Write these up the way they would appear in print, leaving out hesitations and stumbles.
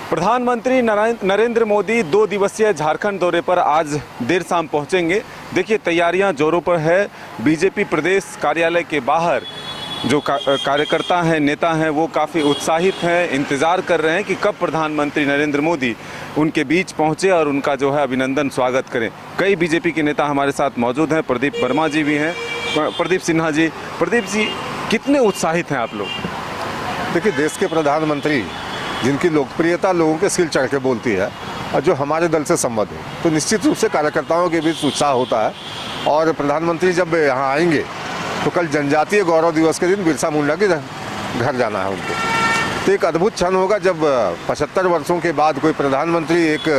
प्रधानमंत्री नरेंद्र मोदी 2 दिवसीय झारखंड दौरे पर आज देर शाम पहुंचेंगे। देखिए तैयारियां जोरों पर है। बीजेपी प्रदेश कार्यालय के बाहर जो कार्यकर्ता हैं, नेता हैं, वो काफ़ी उत्साहित हैं, इंतज़ार कर रहे हैं कि कब प्रधानमंत्री नरेंद्र मोदी उनके बीच पहुंचे और उनका जो है अभिनंदन स्वागत करें। कई बीजेपी के नेता हमारे साथ मौजूद हैं। प्रदीप वर्मा जी भी हैं, प्रदीप सिन्हा जी। प्रदीप जी, कितने उत्साहित हैं आप लोग? देखिए, देश के प्रधानमंत्री जिनकी लोकप्रियता लोगों के सिर चढ़ के बोलती है और जो हमारे दल से संबद्ध है, तो निश्चित रूप से कार्यकर्ताओं के बीच उत्साह होता है। और प्रधानमंत्री जब यहाँ आएंगे तो कल जनजातीय गौरव दिवस के दिन बिरसा मुंडा के घर जाना है उनको। तो एक अद्भुत क्षण होगा जब 75 वर्षों के बाद कोई प्रधानमंत्री एक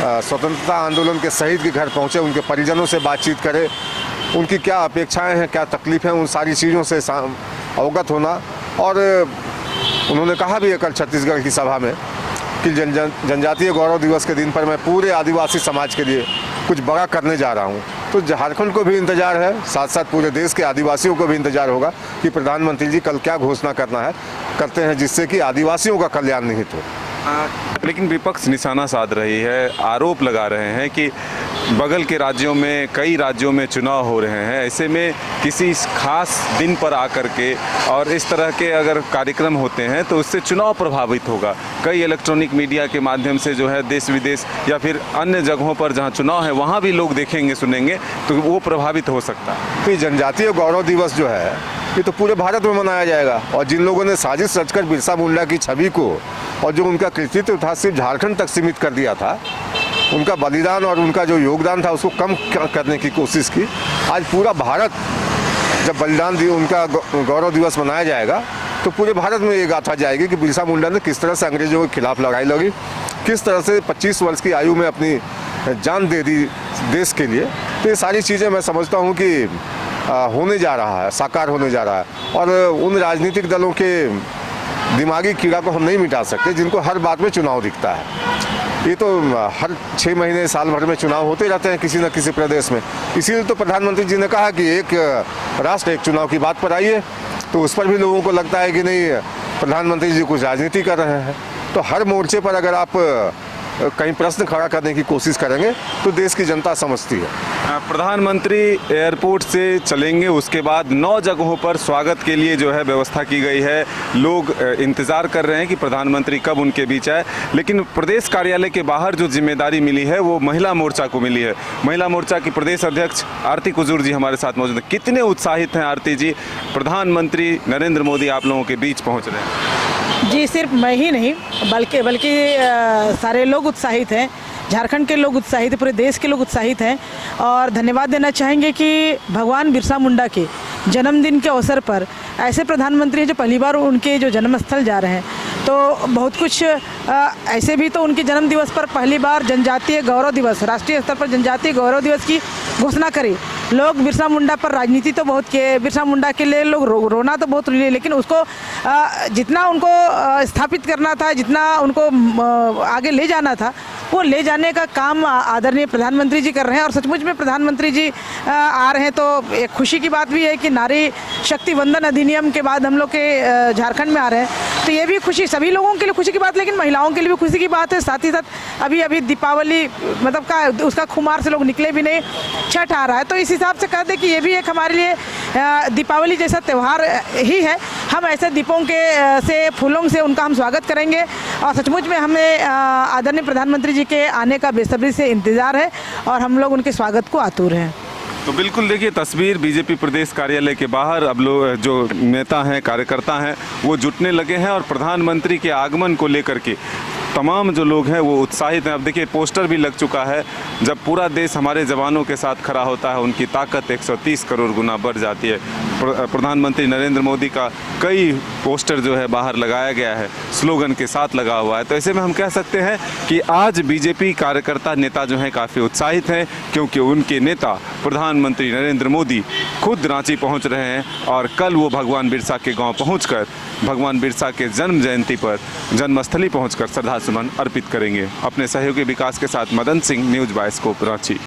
स्वतंत्रता आंदोलन के शहीद के घर पहुँचे, उनके परिजनों से बातचीत करे, उनकी क्या अपेक्षाएं हैं, क्या तकलीफ़ें हैं, उन सारी चीज़ों से अवगत होना। और उन्होंने कहा भी है कल छत्तीसगढ़ की सभा में कि जनजातीय गौरव दिवस के दिन पर मैं पूरे आदिवासी समाज के लिए कुछ बड़ा करने जा रहा हूँ। तो झारखंड को भी इंतजार है, साथ साथ पूरे देश के आदिवासियों को भी इंतजार होगा कि प्रधानमंत्री जी कल क्या घोषणा करते हैं जिससे कि आदिवासियों का कल्याण निहित हो। लेकिन विपक्ष निशाना साध रही है, आरोप लगा रहे हैं कि बगल के राज्यों में, कई राज्यों में चुनाव हो रहे हैं। ऐसे में किसी खास दिन पर आकर के और इस तरह के अगर कार्यक्रम होते हैं तो उससे चुनाव प्रभावित होगा। कई इलेक्ट्रॉनिक मीडिया के माध्यम से जो है देश विदेश या फिर अन्य जगहों पर जहां चुनाव है वहां भी लोग देखेंगे, सुनेंगे, तो वो प्रभावित हो सकता है। तो जनजातीय गौरव दिवस जो है ये तो पूरे भारत में मनाया जाएगा। और जिन लोगों ने साजिश रचकर बिरसा मुंडा की छवि को और जो उनका कृतित्व था सिर्फ झारखंड तक सीमित कर दिया था, उनका बलिदान और उनका जो योगदान था उसको कम करने की कोशिश की, आज पूरा भारत जब बलिदान दिया, उनका गौरव दिवस मनाया जाएगा तो पूरे भारत में ये गाथा जाएगी कि बिरसा मुंडा ने किस तरह से अंग्रेजों के खिलाफ लड़ाई लड़ी, किस तरह से 25 वर्ष की आयु में अपनी जान दे दी देश के लिए। तो ये सारी चीज़ें मैं समझता हूँ कि होने जा रहा है, साकार होने जा रहा है। और उन राजनीतिक दलों के दिमागी कीड़ा को हम नहीं मिटा सकते जिनको हर बात में चुनाव दिखता है। ये तो हर 6 महीने साल भर में चुनाव होते रहते हैं किसी न किसी प्रदेश में। इसीलिए तो प्रधानमंत्री जी ने कहा कि एक राष्ट्र एक चुनाव की बात पर आइए, तो उस पर भी लोगों को लगता है कि नहीं, प्रधानमंत्री जी कुछ राजनीति कर रहे हैं। तो हर मोर्चे पर अगर आप कहीं प्रश्न खड़ा करने की कोशिश करेंगे तो देश की जनता समझती है। प्रधानमंत्री एयरपोर्ट से चलेंगे, उसके बाद 9 जगहों पर स्वागत के लिए जो है व्यवस्था की गई है। लोग इंतज़ार कर रहे हैं कि प्रधानमंत्री कब उनके बीच आए। लेकिन प्रदेश कार्यालय के बाहर जो जिम्मेदारी मिली है वो महिला मोर्चा को मिली है। महिला मोर्चा की प्रदेश अध्यक्ष आरती कुजूर जी हमारे साथ मौजूद हैं। कितने उत्साहित हैं आरती जी, प्रधानमंत्री नरेंद्र मोदी आप लोगों के बीच पहुँच रहे हैं? जी, सिर्फ मैं ही नहीं बल्कि सारे लोग उत्साहित हैं। झारखंड के लोग उत्साहित हैं, पूरे देश के लोग उत्साहित हैं। और धन्यवाद देना चाहेंगे कि भगवान बिरसा मुंडा के जन्मदिन के अवसर पर ऐसे प्रधानमंत्री हैं जो पहली बार उनके जो जन्मस्थल जा रहे हैं। तो बहुत कुछ ऐसे भी तो उनके जन्म दिवस पर पहली बार जनजातीय गौरव दिवस, राष्ट्रीय स्तर पर जनजातीय गौरव दिवस की घोषणा करी। लोग बिरसा मुंडा पर राजनीति तो बहुत किए, बिरसा मुंडा के लिए लोग रोना तो बहुत लिए, लेकिन उसको जितना उनको स्थापित करना था, जितना उनको आगे ले जाना था, वो ले जाने का काम आदरणीय प्रधानमंत्री जी कर रहे हैं। और सचमुच में प्रधानमंत्री जी आ रहे हैं तो एक खुशी की बात भी है कि नारी शक्ति वंदन अधिनियम के बाद हम लोग के झारखंड में आ रहे हैं। तो ये भी खुशी, सभी लोगों के लिए खुशी की बात, लेकिन महिलाओं के लिए भी खुशी की बात है। साथ ही साथ अभी दीपावली मतलब का उसका खुमार से लोग निकले भी नहीं, छठ आ रहा है। तो इस हिसाब से कह दें कि ये भी एक हमारे लिए दीपावली जैसा त्यौहार ही है। हम ऐसे दीपों के से फूलों से उनका हम स्वागत करेंगे। और सचमुच में हमें आदरणीय प्रधानमंत्री जी के आने का बेसब्री से इंतज़ार है और हम लोग उनके स्वागत को आतुर हैं। तो बिल्कुल देखिए तस्वीर बीजेपी प्रदेश कार्यालय के बाहर अब लोग जो नेता हैं, कार्यकर्ता हैं, वो जुटने लगे हैं और प्रधानमंत्री के आगमन को लेकर के तमाम जो लोग हैं वो उत्साहित हैं। अब देखिए पोस्टर भी लग चुका है। जब पूरा देश हमारे जवानों के साथ खड़ा होता है उनकी ताकत 130 करोड़ गुना बढ़ जाती है। प्रधानमंत्री नरेंद्र मोदी का कई पोस्टर जो है बाहर लगाया गया है, स्लोगन के साथ लगा हुआ है। तो ऐसे में हम कह सकते हैं कि आज बीजेपी कार्यकर्ता नेता जो हैं काफ़ी उत्साहित हैं, क्योंकि उनके नेता प्रधानमंत्री नरेंद्र मोदी खुद रांची पहुंच रहे हैं और कल वो भगवान बिरसा के गांव पहुंचकर भगवान बिरसा के जन्म जयंती पर जन्मस्थली पहुंचकर श्रद्धासुमन अर्पित करेंगे। अपने सहयोगी विकास के साथ मदन सिंह, न्यूज़ बाइस्कोप, रांची।